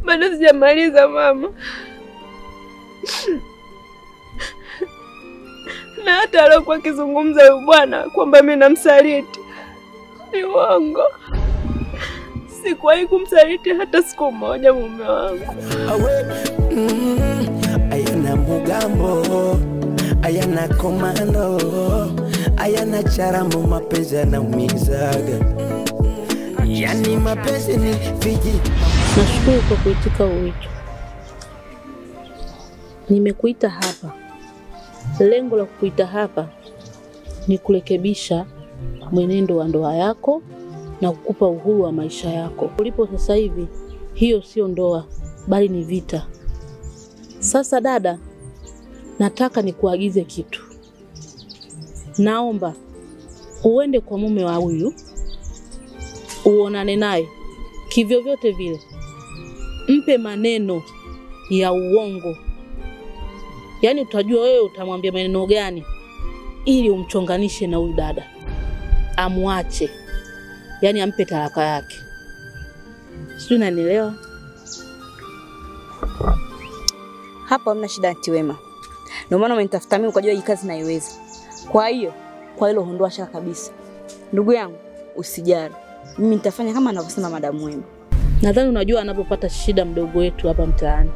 Bado sijamaliza mama. Na hata alikuwa akizungumza yule bwana kwamba mimi namsaliti, ni uongo. Sikuwahi kumsaliti hata siku moja mume wangu. Ayana mugambo, ayana komando, ayana charambo, mapenzi yanaumizaga. Yani mapenzi ni fiji. Nashukuru kwa kuitika wito. Nimekuita hapa. Lengo la kukuita hapa ni kurekebisha mwenendo wa ndoa yako na kukupa uhuru wa maisha yako. Ulipo sasa hivi, hiyo sio ndoa, bali ni vita. Sasa dada, nataka nikuagize kitu. Naomba uende kwa mume wa huyu, uonane naye kivyo vyote vile. Mpe maneno ya uongo. Yaani utajua wewe utamwambia maneno gani ili umchonganishe na huyu dada. Amuache. Yaani ampe talaka yake. Sijui unanielewa? Hapa hamna shida Aunti Wema. Ndio maana umenitafuta mimi ukajua hii kazi naiweza. Kwa hiyo, kwa hilo ondoa shaka kabisa. Ndugu yangu, usijali. Mimi nitafanya kama anavyosema Madam Wema. Nadhani unajua anapopata shida mdogo wetu hapa mtaani.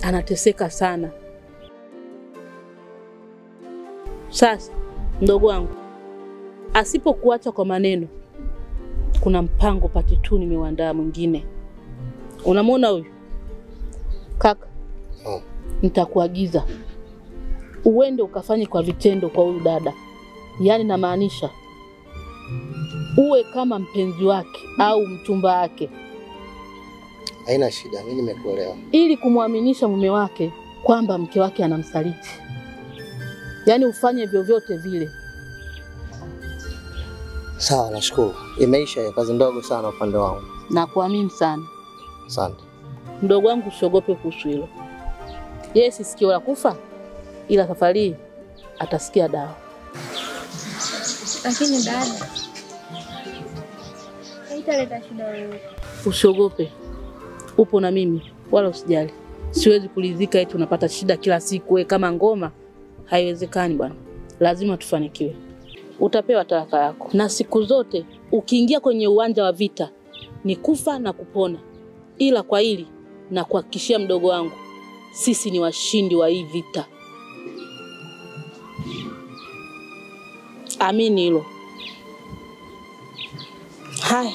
Anateseka sana. Sasa, mdogo wangu, asipokuacha kwa maneno, kuna mpango pati tu nimeuandaa mwingine. Unamwona huyu? Kaka. Nitakuagiza uende ukafanye kwa vitendo kwa huyu dada. Yaani namaanisha uwe kama mpenzi wake au mchumba wake. Haina shida, mimi nimekuelewa. Ili kumwaminisha mume wake kwamba mke wake anamsaliti. Yaani ufanye vyovyote vile. Sawa, nashukuru. Imeisha ya kazi ndogo sana upande wangu. Na kuamini sana. Asante. Mdogo wangu usiogope kuhusu hilo. Yeye si sikio la kufa, ila safari atasikia dawa. Lakini dada, haitaleta shida yoyote. Usiogope. Upo na mimi, wala usijali. Siwezi kulizika eti unapata shida kila siku wewe kama ngoma. Haiwezekani bwana. Lazima tufanikiwe. Utapewa talaka yako. Na siku zote ukiingia kwenye uwanja wa vita ni kufa na kupona. Ila kwa hili na kuhakikishia mdogo wangu, sisi ni washindi wa hii vita. Amini hilo. Hai.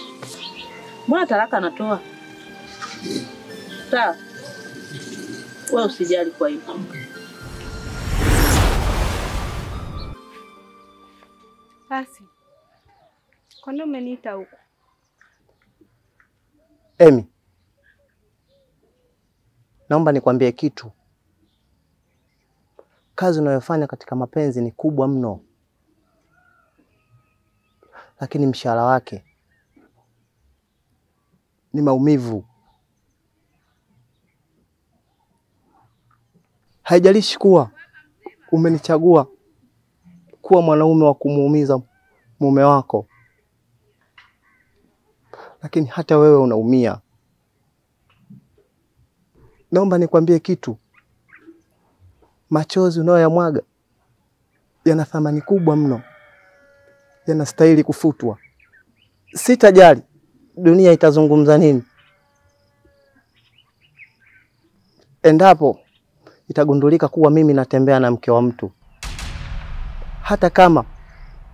Mbona talaka anatoa? Sawa. Wewe usijali kwa hivyo. Basi. Kwa nini umeniita huko? Emi, naomba nikwambie kitu. Kazi unayofanya katika mapenzi ni kubwa mno. Lakini mshahara wake ni maumivu. Haijalishi kuwa umenichagua kuwa mwanaume wa kumuumiza mume wako, lakini hata wewe unaumia. Naomba nikwambie kitu. Machozi unayoyamwaga yana thamani kubwa mno. Yanastahili kufutwa. Sitajali dunia itazungumza nini. Endapo itagundulika kuwa mimi natembea na mke wa mtu, hata kama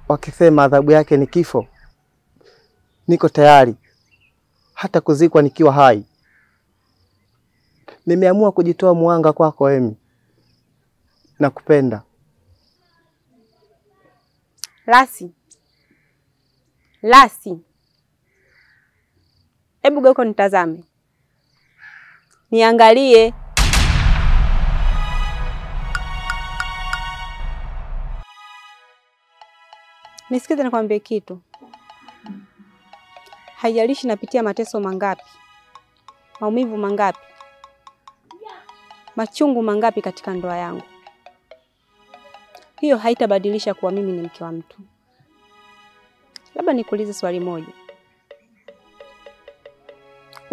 wakisema adhabu yake ni kifo, niko tayari hata kuzikwa nikiwa hai. Nimeamua kujitoa muhanga kwako Emi. Nakupenda. Lasi. Hebu geuko nitazame. Niangalie. Nisikize nikwambie kitu. Haijalishi napitia mateso mangapi, maumivu mangapi, machungu mangapi katika ndoa yangu, hiyo haitabadilisha kuwa mimi ni mke wa mtu. Labda nikuulize swali moja.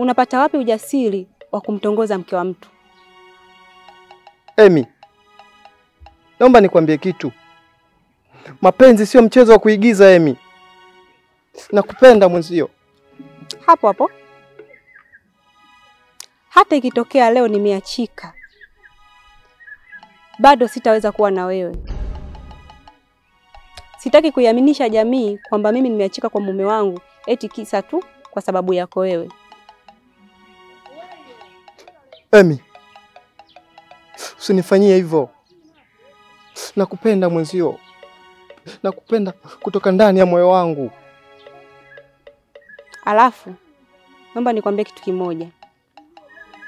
unapata wapi ujasiri wa kumtongoza mke wa mtu? Emi, naomba nikwambie kitu. Mapenzi sio mchezo wa kuigiza Emi. Nakupenda mwenzio. Hapo hapo. Hata ikitokea leo nimeachika, bado sitaweza kuwa na wewe. Sitaki kuiaminisha jamii kwamba mimi nimeachika kwa mume wangu eti kisa tu kwa sababu yako wewe. Emi, usinifanyie hivyo. Nakupenda mwenzio. Nakupenda kutoka ndani ya moyo wangu. Alafu, naomba nikwambie kitu kimoja.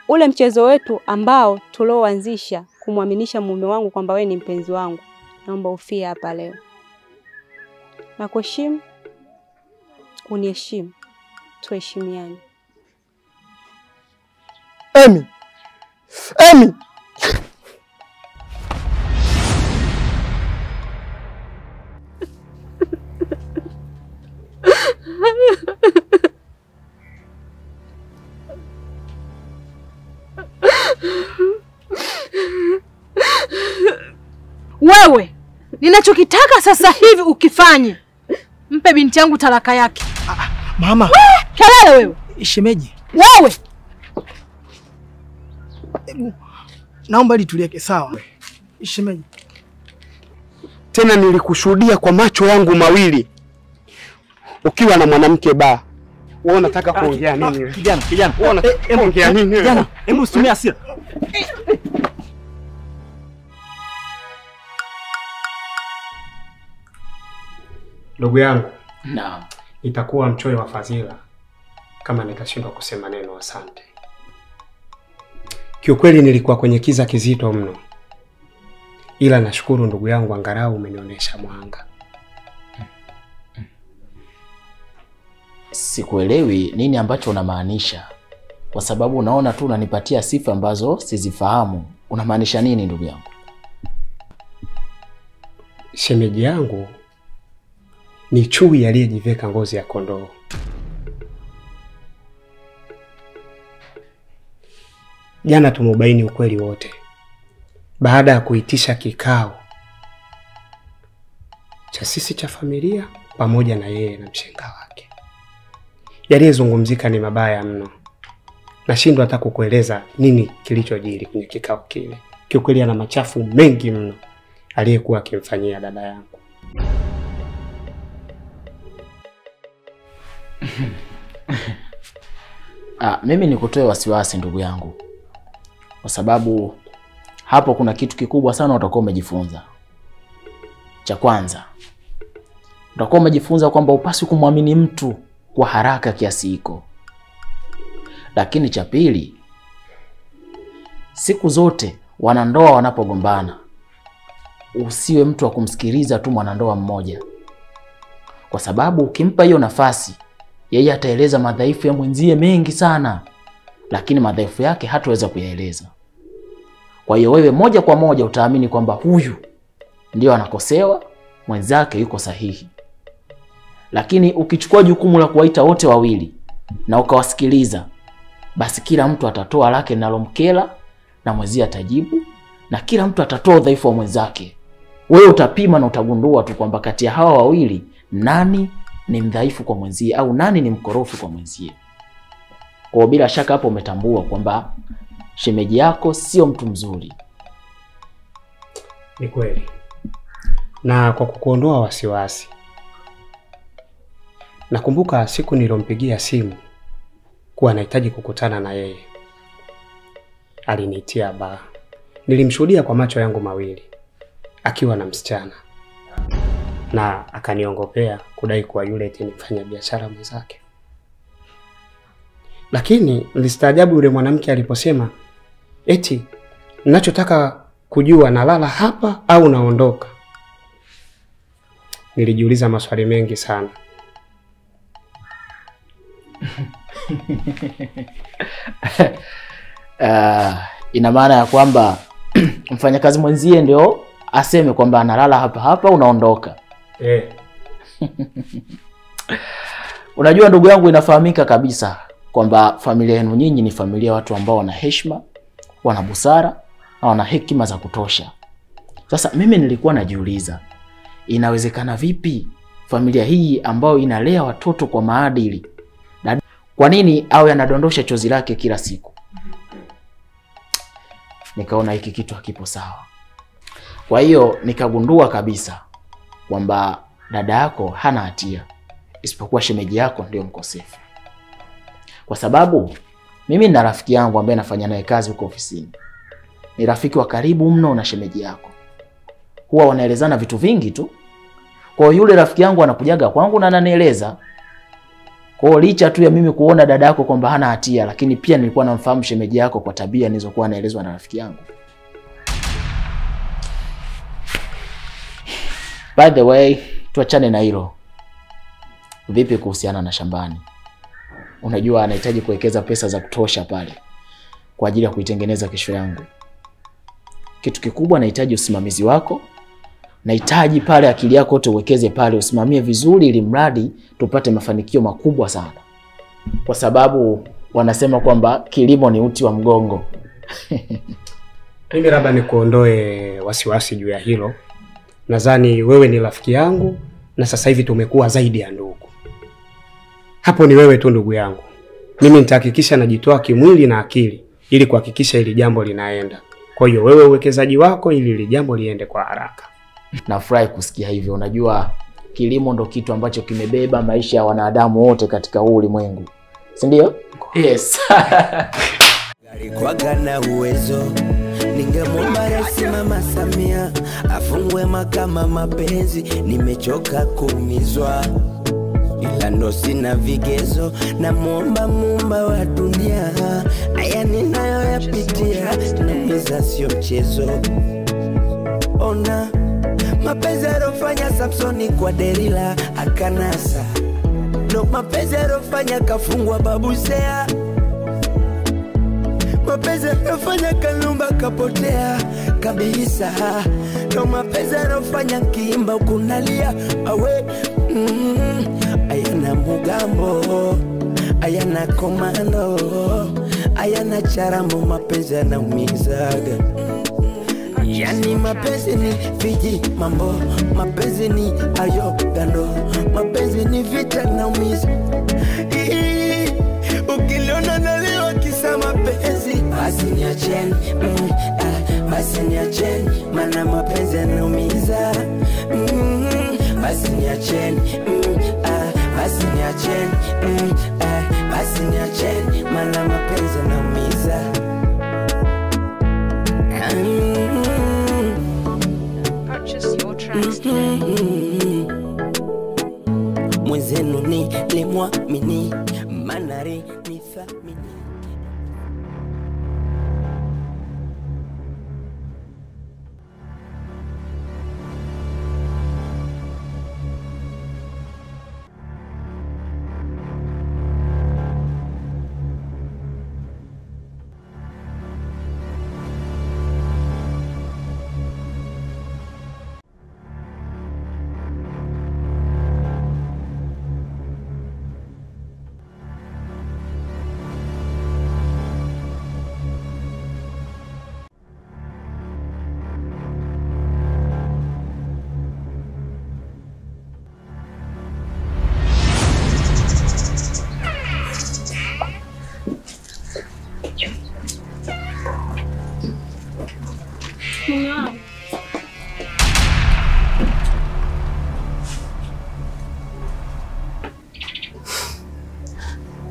Ule mchezo wetu ambao tulioanzisha kumwaminisha mume wangu kwamba wewe ni mpenzi wangu, naomba ufie hapa leo. Nakuheshimu, uniheshimu, tuheshimiane. Emi! Emi! Wewe, ninachokitaka sasa hivi ukifanye. Mpe binti yangu talaka yake. Mama. Kelele wewe. Shemeji. Wewe. Naomba litulieke sawa. Shemeji. Tena nilikushuhudia kwa macho yangu mawili ukiwa na mwanamke baa. Wewe unataka kuongea nini? Kijana. Wewe unataka kuongea nini? Kijana, hebu usitumie hasira. Ndugu yangu. Naam. Itakuwa mchoyo wa fadhila kama nitashindwa kusema neno asante. Kiukweli nilikuwa kwenye kiza kizito mno. Ila nashukuru ndugu yangu, angalau umenionyesha mwanga. Sikuelewi nini ambacho unamaanisha. Kwa sababu unaona tu unanipatia sifa ambazo sizifahamu. Unamaanisha nini ndugu yangu? Shemeji yangu ni chui aliyejiveka ngozi ya kondoo. Jana tumubaini ukweli wote. Baada ya kuitisha kikao cha sisi cha familia pamoja na yeye na mshenga wake. Yaliyozungumzika ni mabaya mno. Nashindwa hata kukueleza nini kilichojiri kwenye kikao kile. Kiukweli ana machafu mengi mno aliyekuwa akimfanyia dada yangu. Mimi nikutoe wasiwasi ndugu yangu. Kwa sababu hapo kuna kitu kikubwa sana utakuwa umejifunza. Cha kwanza, utakuwa umejifunza kwamba upasi kumwamini mtu kwa haraka kiasi hiko. Lakini cha pili, siku zote wanandoa wanapogombana, usiwe mtu wa kumsikiliza tu mwanandoa mmoja. Kwa sababu ukimpa hiyo nafasi, yeye ataeleza madhaifu ya mwenzie mengi sana, lakini madhaifu yake hataweza kuyaeleza. Kwa hiyo wewe moja kwa moja utaamini kwamba huyu ndio anakosewa, mwenzake yuko sahihi. Lakini ukichukua jukumu la kuwaita wote wawili na ukawasikiliza, basi kila mtu atatoa lake linalomkera na mwenzie atajibu, na kila mtu atatoa udhaifu wa mwenzake. Wewe utapima na utagundua tu kwamba kati ya hawa wawili nani ni mdhaifu kwa mwenzie au nani ni mkorofi kwa mwenzie. Kwa bila shaka hapo umetambua kwamba shemeji yako sio mtu mzuri. Ni kweli. Na kwa kukuondoa wasiwasi, nakumbuka siku nilompigia simu kuwa anahitaji kukutana na yeye. Aliniitia baa. Nilimshuhudia kwa macho yangu mawili akiwa na msichana, na akaniongopea kudai kuwa yule eti ni mfanya biashara mwenzake. Lakini nilistaajabu yule mwanamke aliposema eti ninachotaka kujua nalala hapa au naondoka. Nilijiuliza maswali mengi sana. Ina maana ya kwamba mfanyakazi mwenzie ndio aseme kwamba analala hapa hapa unaondoka. Eh. Unajua ndugu yangu, inafahamika kabisa kwamba familia yenu nyinyi ni familia watu ambao wana heshima, wana busara na wana hekima za kutosha. Sasa mimi nilikuwa najiuliza, inawezekana vipi familia hii ambayo inalea watoto kwa maadili, kwa nini awe anadondosha chozi lake kila siku? Nikaona hiki kitu hakipo sawa. Kwa hiyo nikagundua kabisa kwamba dada yako hana hatia, isipokuwa shemeji yako ndio mkosefu. Kwa sababu mimi na rafiki yangu ambaye nafanya naye kazi huko ofisini, ni rafiki wa karibu mno na shemeji yako. Huwa wanaelezana vitu vingi tu. Kwa hiyo yule rafiki yangu anakujaga kwangu na ananieleza. Kwa hiyo licha tu ya mimi kuona dada yako kwamba hana hatia, lakini pia nilikuwa namfahamu shemeji yako kwa tabia nilizokuwa naelezwa na rafiki yangu. By the way, tuachane na hilo. Vipi kuhusiana na shambani? Unajua anahitaji kuwekeza pesa za kutosha pale kwa ajili ya kuitengeneza kesho yangu. Kitu kikubwa nahitaji usimamizi wako. Nahitaji pale akili yako yote uwekeze pale, usimamie vizuri ili mradi tupate mafanikio makubwa sana. Kwa sababu wanasema kwamba kilimo ni uti wa mgongo. Mimi labda nikuondoe wasiwasi juu ya hilo. Nadhani wewe ni rafiki yangu na sasa hivi tumekuwa zaidi ya ndugu. Hapo ni wewe tu ndugu yangu. Mimi nitahakikisha najitoa kimwili na akili ili kuhakikisha hili jambo linaenda. Kwa hiyo wewe uwekezaji wako ili hili jambo liende kwa haraka. Nafurahi kusikia hivyo. Unajua kilimo ndo kitu ambacho kimebeba maisha ya wanadamu wote katika huu ulimwengu. Si ndio? Yes. Alikuwa na uwezo, ningemwomba Rais Mama Samia afungwe mahakama mapenzi, nimechoka kuumizwa. Ila ndo sina vigezo, na muomba Muumba wa dunia, haya ninayoyapitia naumiza sio mchezo. Ona mapenzi alofanya Samsoni kwa Delila akanasa, ndo mapenzi alofanya kafungwa Babusea, mapenzi alofanya Kanumba kapotea kabisa, ndo mapenzi alofanya Kiimba ukunalia awe. Ayana Mugambo, ayana Komando, ayana Charambo, mapenzi yanaumizaga. Yani mapenzi ni Fiji mambo, mapenzi ni ayo gando, mapenzi ni vita na umiza. Ukiliona naliwa kisa mapenzi, basi niacheni, basi niacheni, maana mapenzi yanaumiza. Basi niacheni, basi niacheni, basi niacheni, maana mapenzi yanaumiza. Mwenzenu ni limwamini, manari ni thamini.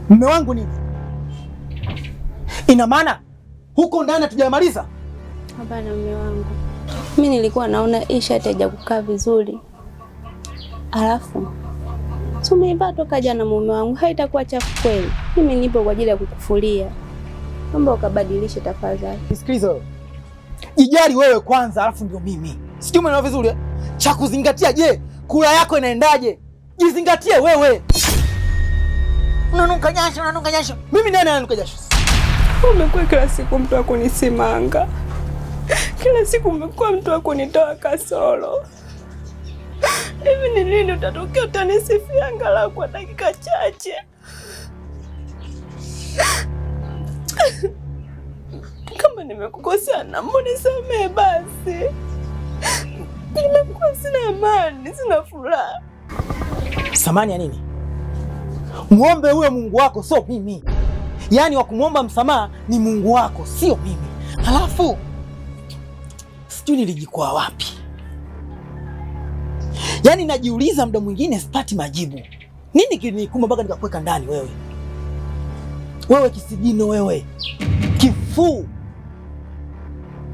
Mume wangu nini? Ina maana huko ndani hatujamaliza? Hapana mume wangu. Mimi nilikuwa naona hii shati haija kukaa vizuri. Alafu tumeivaa toka jana mume wangu, haitakuwa chafu kweli. Mimi nipo kwa ajili ya kukufulia. Naomba ukabadilishe tafadhali. Sikiliza. Jijali wewe kwanza alafu ndio mimi. Sijui umeelewa vizuri? Cha kuzingatia, je, kula yako inaendaje? Jizingatie wewe. Unanuka jasho. Mimi nani ananuka jasho? Umekuwa kila siku mtu wa kunisimanga. Kila siku umekuwa mtu wa kunitoa kasoro. Hivi ni lini utatokea utanisifia angalau kwa dakika chache? Kama nimekukosea naomba unisamehe basi. Nimekuwa sina amani, sina furaha. Samani ya nini? Muombe huyo Mungu wako, sio mimi. Yaani wa kumwomba msamaha ni Mungu wako, sio mimi. Halafu sijui nilijikwaa wapi. Yaani najiuliza muda mwingine sipati majibu. Nini kilikuma mpaka nikakuweka ndani wewe? Wewe kisigino wewe. Kifuu.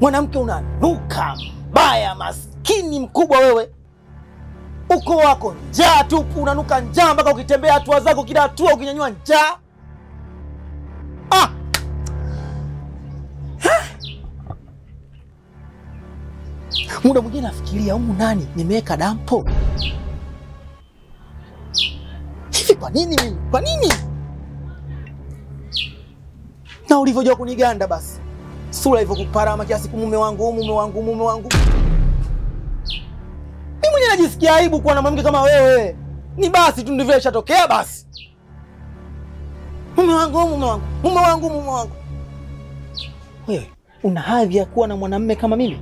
Mwanamke unanuka mbaya, maskini mkubwa wewe. Uko wako njaa tu, unanuka njaa mpaka ukitembea hatua zako kila hatua ukinyanyua njaa. Muda mwingine nafikiria humu nani nimeweka dampo. Hivi kwa nini mimi? Kwa nini? Na ulivyojua kuniganda basi. Sura hivyo kuparama kiasi mume wangu. Mimi mwenyewe najisikia aibu kuwa na mwanamke kama wewe. Ni basi tu ndivyo ishatokea basi. Mume wangu. Wewe una hadhi ya kuwa na mwanamume kama mimi?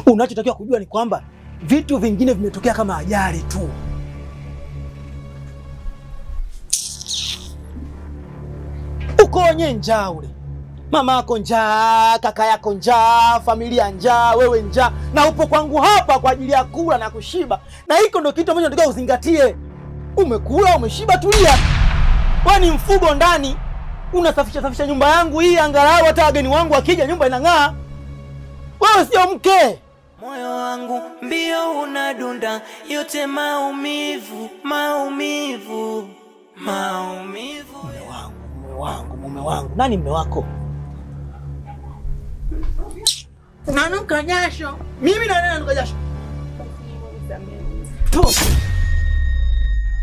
Unachotakiwa kujua ni kwamba vitu vingine vimetokea kama ajali tu. Uko wenye njaa ule. Mama yako njaa, kaka yako njaa, familia njaa, wewe njaa. Na upo kwangu hapa kwa ajili ya kula na kushiba. Na hiko ndio kitu ambacho nataka uzingatie. Umekula, umeshiba, tulia. Wewe ni mfugo ndani. Unasafisha nyumba yangu hii angalau hata wageni wangu akija nyumba inang'aa. Wewe sio mke. Moyo wangu mbio unadunda, yote maumivu. Mume wangu. Nani mume wako? Unanuka jasho. Mimi na nani nanuka jasho?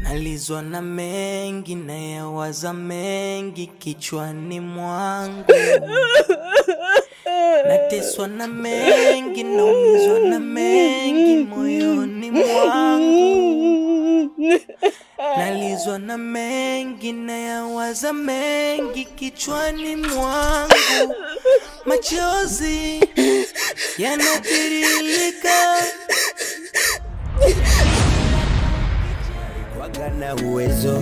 Nalizwa na mengi na yawaza mengi kichwani mwangu. Nateswa na mengi, naumizwa na mengi moyoni mwangu. Nalizwa na mengi na yawaza mengi kichwani mwangu. Machozi yanatiririka. Wagana uwezo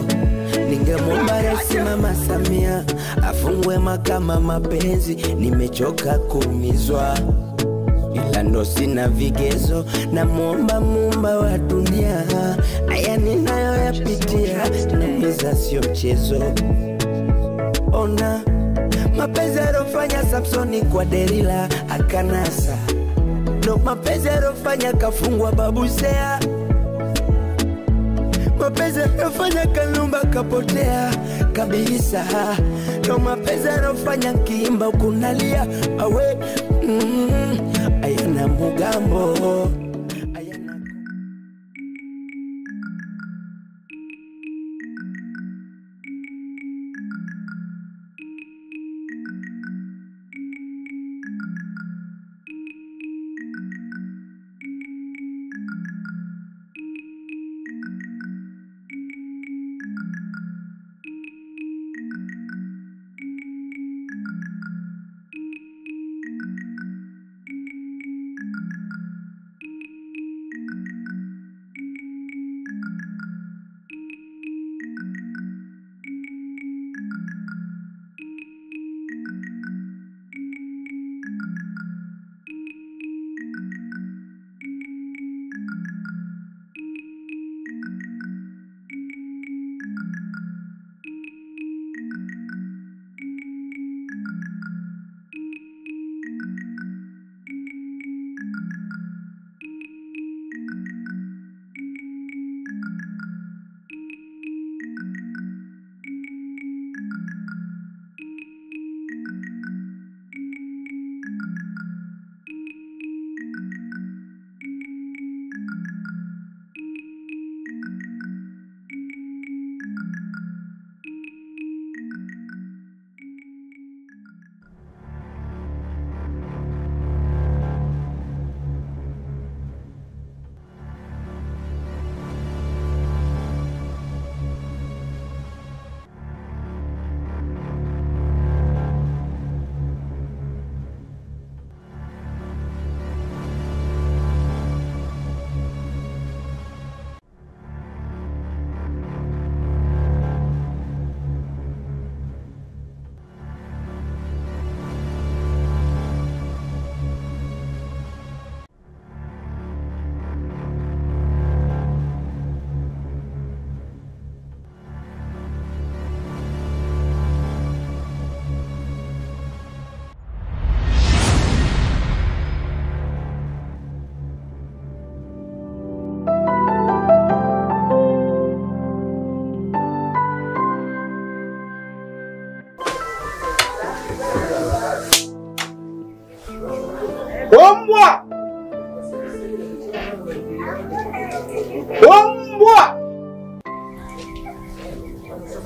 ningemwomba Rais Mama Samia afungwe mahakama mapenzi, nimechoka kuumizwa ila ndo sina vigezo. Namwomba Muumba wa dunia, haya ninayoyapitia naumiza sio mchezo. Ona mapenzi alofanya Samsoni kwa Delila akanasa, ndo mapenzi alofanya kafungwa Babusea. Mapenzi alofanya Kanumba kapotea kabisa. Ndo mapenzi alofanya Kiimba ukunalia awe ayana mugambo. Ombwa! Ombwa!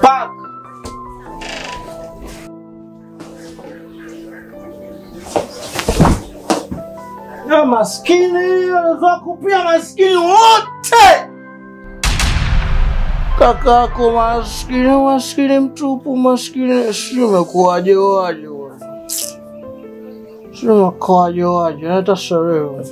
Paka! Na maskini za kupia maskini wote. Kakako maskini mtupu maskini sima kuwaje waje. Sima kuwaje waje hata sarewe.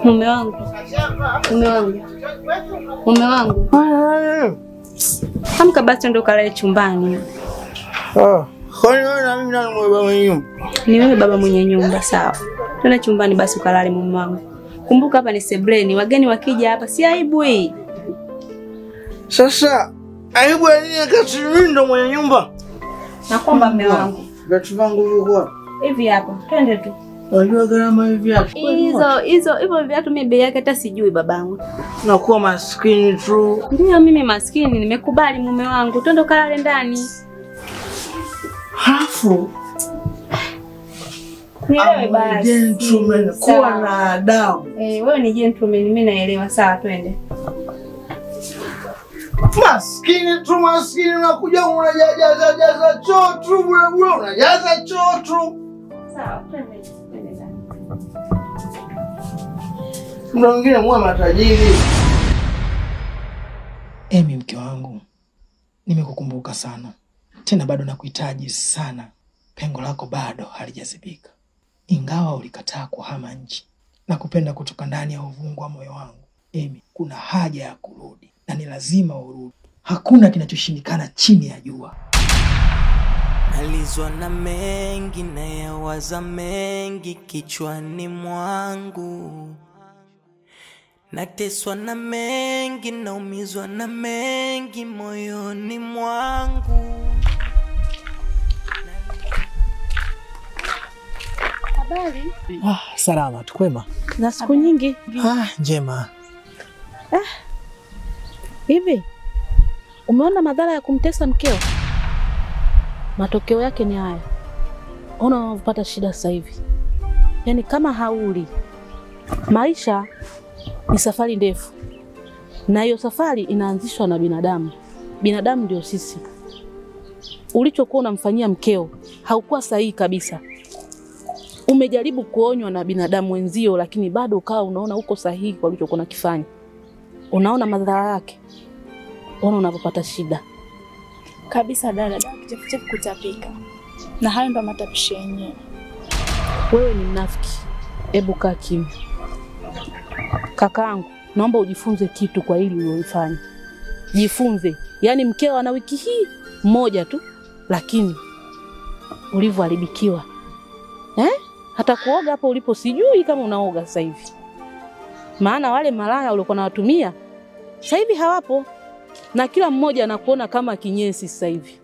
Mume wangu. Amka basi ndo kalale chumbani. Kwani wewe na mimi nani baba mwenye nyumba? Ni wewe baba mwenye nyumba, sawa. Twende chumbani basi ukalale mume wangu. Kumbuka hapa ni sebleni, wageni wakija hapa si aibu hii. Sasa aibu nini kati mimi ndo mwenye nyumba? Nakuomba mume wangu. Viatu vangu viko hivi hapa. Twende tu. Unajua gharama hivi viatu? Hivyo viatu mimi bei yake hata sijui babangu. Nakuwa maskini tu. Ndio mimi maskini, nimekubali mume wangu. Twende kalale ndani. Hafu. Nielewe basi. Gentleman, kuwa na adabu. Wewe ni gentleman, mimi naelewa. Sawa, twende. Maskini unakuja unajaza choo tu bure unajaza choo tu. Sawa, twende. Mna mwingine mwa matajiri. Emi, mke wangu, nimekukumbuka sana. Tena bado nakuhitaji sana. Pengo lako bado halijazibika. Ingawa ulikataa kuhama nchi na kupenda kutoka ndani ya uvungu wa moyo wangu. Emi, kuna haja ya kurudi na ni lazima urudi. Hakuna kinachoshindikana chini ya jua. Nalizwa na mengi na yawaza mengi kichwani mwangu. Nateswa na mengi naumizwa na mengi moyoni mwangu. Habari? Salama, tukwema. Na siku nyingi. Njema. Hivi umeona madhara ya kumtesa mkeo? Matokeo yake ni haya. Ona unapata shida sasa hivi. Yaani kama hauli. Maisha ni safari ndefu. Na hiyo safari inaanzishwa na binadamu. Binadamu ndio sisi. Ulichokuwa unamfanyia mkeo haukuwa sahihi kabisa. Umejaribu kuonywa na binadamu wenzio lakini bado ukawa unaona uko sahihi kwa ulichokuwa unakifanya. Unaona madhara yake. Ona unapopata shida. Kabisa dada, kichefuchefu kutapika. Na hayo ndo matapishi yenyewe. Wewe ni mnafiki. Hebu kaa kimya. Kakaangu, naomba ujifunze kitu kwa hili ulilofanya. Jifunze. Yaani mkeo ana wiki hii moja tu lakini ulivyoharibikiwa. Hata kuoga hapo ulipo sijui kama unaoga sasa hivi. Maana wale malaya uliokuwa unawatumia sasa hivi hawapo. Na kila mmoja anakuona kama kinyesi sasa hivi.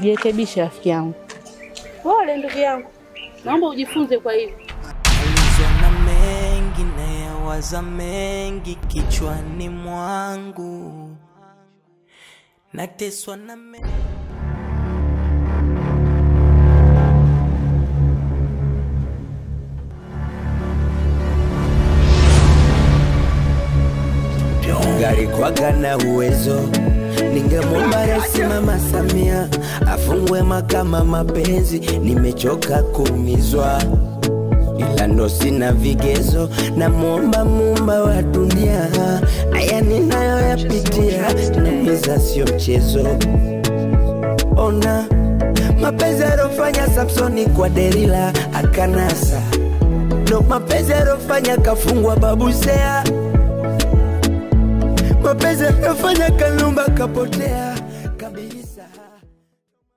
Jirekebishe rafiki yangu. Pole ndugu yangu. Naomba ujifunze kwa hili. Nalizwa na mengi na yawaza mengi kichwani mwangu. Nateswa na mengi. Gari kwaga na uwezo, ningemwomba Rais Mama Samia afungwe makama mapenzi, nimechoka kuumizwa ila ndo sina vigezo, na muomba Muumba wa dunia, haya ninayoyapitia naumiza sio mchezo. Ona mapenzi alofanya Samsoni kwa Delila akanasa, ndo mapenzi alofanya kafungwa Babusea, mapenzi alofanya Kanumba kapotea.